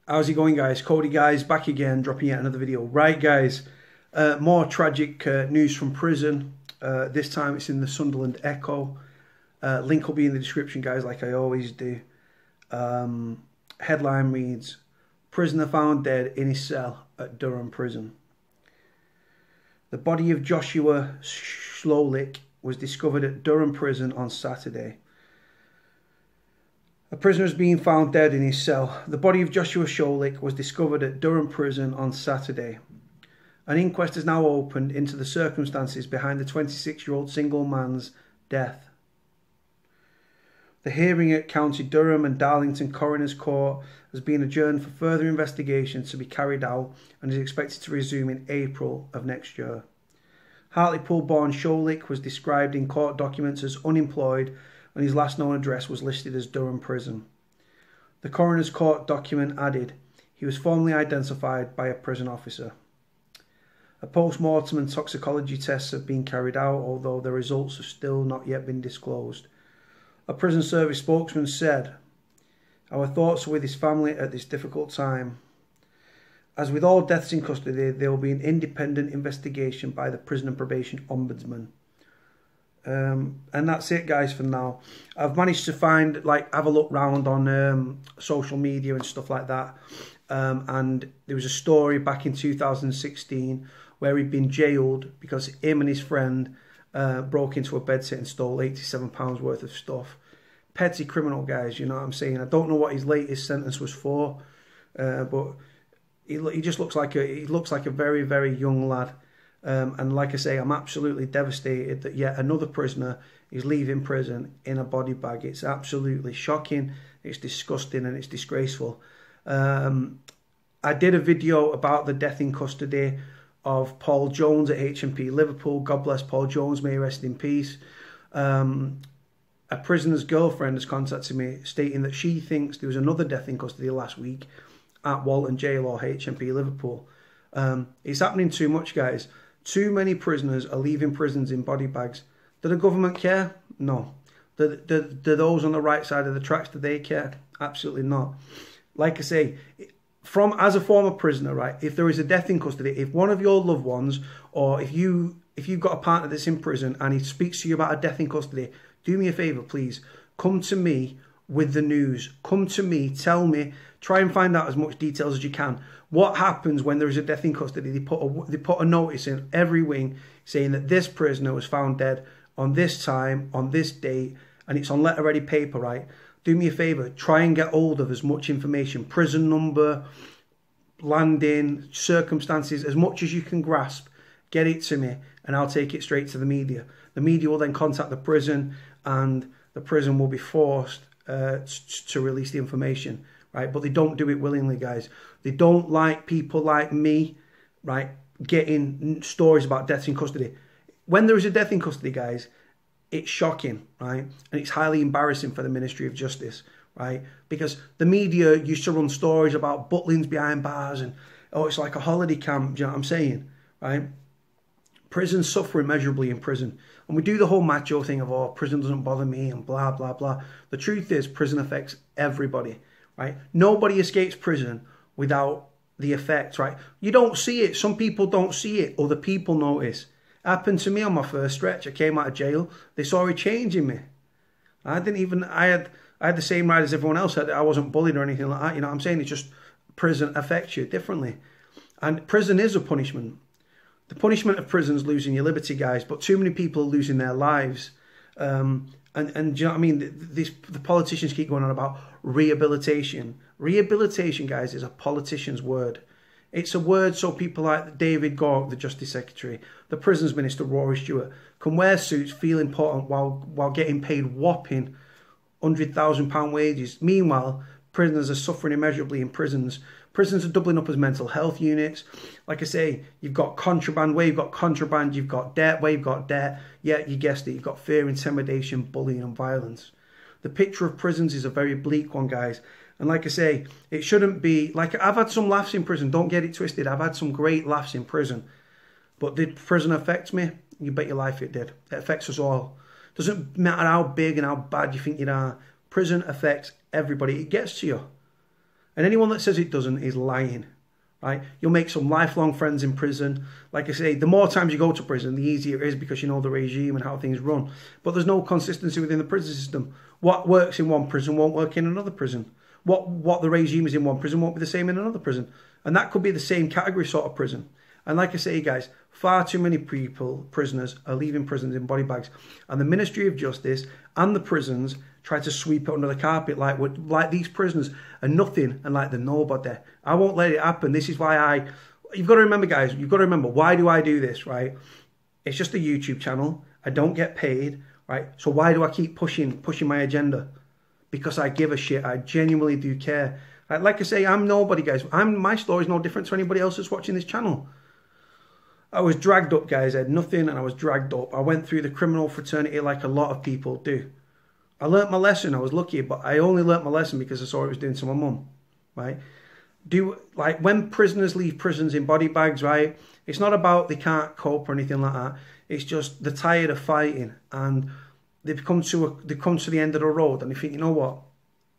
How's it going, guys? Cody, guys, back again, dropping yet another video. Right, guys, more tragic news from prison. This time it's in the Sunderland Echo. Link will be in the description, guys, like I always do. Headline reads, "Prisoner found dead in his cell at Durham prison." The body of Joshua Scholick was discovered at Durham prison on Saturday. A prisoner is being found dead in his cell. The body of Joshua Scholick was discovered at Durham prison on Saturday. An inquest has now opened into the circumstances behind the 26-year-old single man's death. The hearing at County Durham and Darlington Coroner's Court has been adjourned for further investigations to be carried out and is expected to resume in April of next year. Hartlepool-born Scholick was described in court documents as unemployed, and his last known address was listed as Durham prison. The coroner's court document added he was formally identified by a prison officer. A post-mortem and toxicology tests have been carried out, although the results have still not yet been disclosed. A prison service spokesman said, "Our thoughts are with his family at this difficult time. As with all deaths in custody, there will be an independent investigation by the Prison and Probation Ombudsman." And that's it, guys, for now. I've managed to find, have a look round on social media and stuff like that. And there was a story back in 2016 where he'd been jailed because him and his friend broke into a bedsit and stole £87 worth of stuff. Petty criminal, guys, you know what I'm saying? I don't know what his latest sentence was for, but he just looks like a very, very young lad. And like I say, I'm absolutely devastated that yet another prisoner is leaving prison in a body bag. It's absolutely shocking, it's disgusting, and it's disgraceful. I did a video about the death in custody of Paul Jones at HMP Liverpool. God bless Paul Jones, may he rest in peace. A prisoner's girlfriend has contacted me stating that she thinks there was another death in custody last week at Walton Jail or HMP Liverpool. It's happening too much, guys. Too many prisoners are leaving prisons in body bags. Do the government care? No. Do those on the right side of the tracks, do they care? Absolutely not. Like I say, as a former prisoner, right, if there is a death in custody, if one of your loved ones, or if you've got a partner that's in prison and he speaks to you about a death in custody, do me a favour, please. Come to me with the news. Come to me, tell me, try and find out as much details as you can. What happens when there is a death in custody? They put a notice in every wing saying that this prisoner was found dead on this time, on this date, and it's on letter-ready paper, right? Do me a favour, try and get hold of as much information, prison number, landing, circumstances, as much as you can grasp. Get it to me, and I'll take it straight to the media. The media will then contact the prison, and the prison will be forced to release the information, right? But they don't do it willingly, guys. They don't like people like me, right, getting stories about deaths in custody. When there is a death in custody, guys, it's shocking, right? And it's highly embarrassing for the Ministry of Justice, right? Because the media used to run stories about Butlins behind bars and, oh, it's like a holiday camp, do you know what I'm saying, right? Prisons suffer immeasurably in prison. And we do the whole macho thing of, oh, prison doesn't bother me and blah, blah, blah. The truth is, prison affects everybody, right? Nobody escapes prison without the effect, right? You don't see it. Some people don't see it. Other people notice. It happened to me on my first stretch. I came out of jail. They saw a change in me. I had the same right as everyone else. I wasn't bullied or anything like that. You know what I'm saying? It's just prison affects you differently. And prison is a punishment. The punishment of prison is losing your liberty, guys, but too many people are losing their lives. And do you know what I mean? The politicians keep going on about rehabilitation. Rehabilitation, guys, is a politician's word. It's a word so people like David Gork, the Justice Secretary, the Prisons Minister, Rory Stewart, can wear suits, feel important while getting paid whopping £100,000 wages. Meanwhile, prisoners are suffering immeasurably in prisons. Prisons are doubling up as mental health units. Like I say, you've got contraband where you've got contraband, you've got debt where you've got debt. Yeah, you guessed it, you've got fear, intimidation, bullying and violence. The picture of prisons is a very bleak one, guys. And like I say, it shouldn't be, like, I've had some laughs in prison, don't get it twisted. I've had some great laughs in prison. But did prison affect me? You bet your life it did. It affects us all. Doesn't matter how big and how bad you think you are. Prison affects everybody. It gets to you. And anyone that says it doesn't is lying, right? You'll make some lifelong friends in prison. Like I say, the more times you go to prison, the easier it is because you know the regime and how things run. But there's no consistency within the prison system. What works in one prison won't work in another prison. What the regime is in one prison won't be the same in another prison. And that could be the same category sort of prison. And like I say, guys, far too many prisoners are leaving prisons in body bags. And the Ministry of Justice and the prisons try to sweep it under the carpet like these prisoners are nothing and like they're nobody. I won't let it happen. This is why you've got to remember, guys, you've got to remember, why do I do this, right? It's just a YouTube channel. I don't get paid, right? So why do I keep pushing my agenda? Because I give a shit. I genuinely do care. Like I say, I'm nobody, guys. My story's no different to anybody else that's watching this channel. I was dragged up, guys. I had nothing and I was dragged up. I went through the criminal fraternity like a lot of people do. I learnt my lesson. I was lucky, but I only learnt my lesson because I saw it was doing to my mum, right? Like when prisoners leave prisons in body bags, right? It's not about they can't cope or anything like that. It's just they're tired of fighting and they've come to the end of the road and they think, you know what?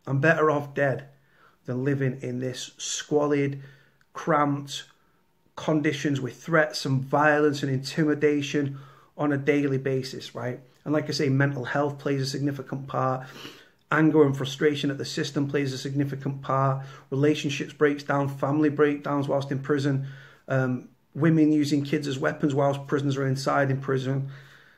I'm better off dead than living in this squalid, cramped conditions with threats and violence and intimidation on a daily basis, right? And like I say, mental health plays a significant part. Anger and frustration at the system plays a significant part. Relationships breaks down, family breakdowns whilst in prison. Women using kids as weapons whilst prisoners are inside in prison.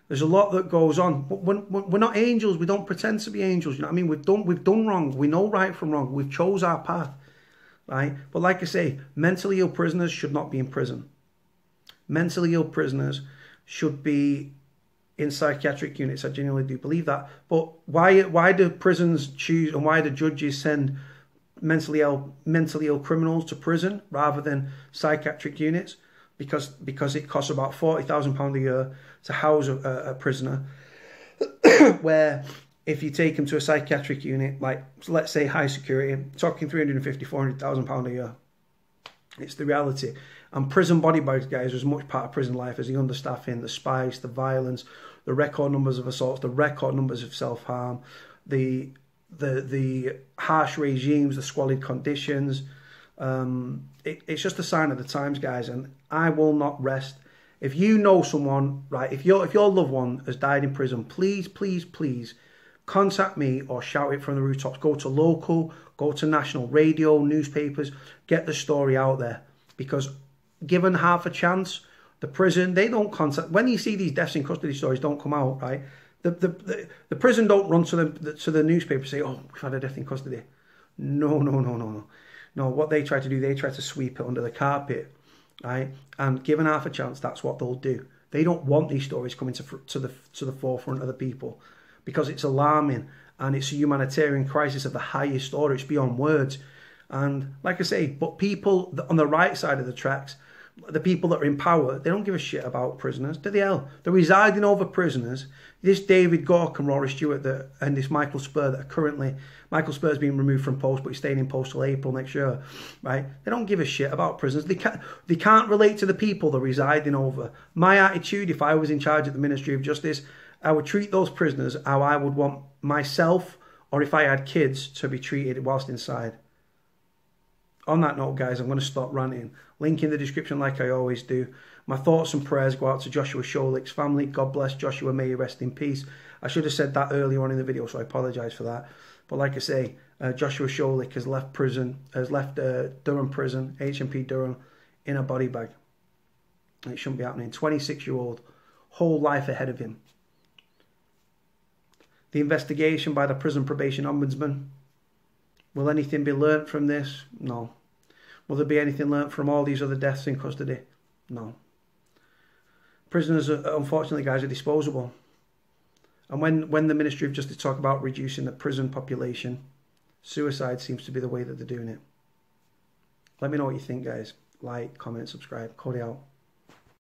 There's a lot that goes on. But we're not angels. We don't pretend to be angels. You know what I mean? We've done wrong. We know right from wrong. We've chose our path, right? But like I say, mentally ill prisoners should not be in prison. Mentally ill prisoners should be in psychiatric units. I genuinely do believe that. But why do prisons choose and why do judges send mentally ill criminals to prison rather than psychiatric units? Because it costs about £40,000 a year to house a prisoner, where if you take them to a psychiatric unit, like let's say high security, talking £350,000-400,000 a year. It's the reality. And prison body bags, guys, are as much part of prison life as the understaffing, the spice, the violence, the record numbers of assaults, the record numbers of self-harm, the harsh regimes, the squalid conditions. It's just a sign of the times, guys, and I will not rest. If you know someone, right, if your loved one has died in prison, please, please, please contact me or shout it from the rooftops. Go to local, go to national radio, newspapers, get the story out there. Because given half a chance, the prison, they don't contact. When you see these deaths in custody stories don't come out, right? The prison don't run to the newspaper and say, oh, we've had a death in custody. No. No, what they try to do, they try to sweep it under the carpet, right? And given half a chance, that's what they'll do. They don't want these stories coming to the forefront of the people because it's alarming and it's a humanitarian crisis of the highest order. It's beyond words. And like I say, but people on the right side of the tracks, the people that are in power, they don't give a shit about prisoners. Do they hell? They're residing over prisoners. This David Gork and Rory Stewart and this Michael Spur that are currently, Michael Spur's being removed from post, but he's staying in post till April next year, right? They don't give a shit about prisoners. They can't relate to the people they're residing over. My attitude, if I was in charge of the Ministry of Justice, I would treat those prisoners how I would want myself, or if I had kids, to be treated whilst inside. On that note, guys, I'm going to stop ranting. Link in the description like I always do. My thoughts and prayers go out to Joshua Scholick's family. God bless Joshua. May he rest in peace. I should have said that earlier on in the video, so I apologise for that. But like I say, Joshua Scholick has left Durham prison, HMP Durham, in a body bag. It shouldn't be happening. 26-year-old, whole life ahead of him. The investigation by the Prison Probation Ombudsman. Will anything be learnt from this? No. Will there be anything learnt from all these other deaths in custody? No. Prisoners, unfortunately, guys, are disposable. And when the Ministry of Justice talk about reducing the prison population, suicide seems to be the way that they're doing it. Let me know what you think, guys. Like, comment, subscribe. Cody out.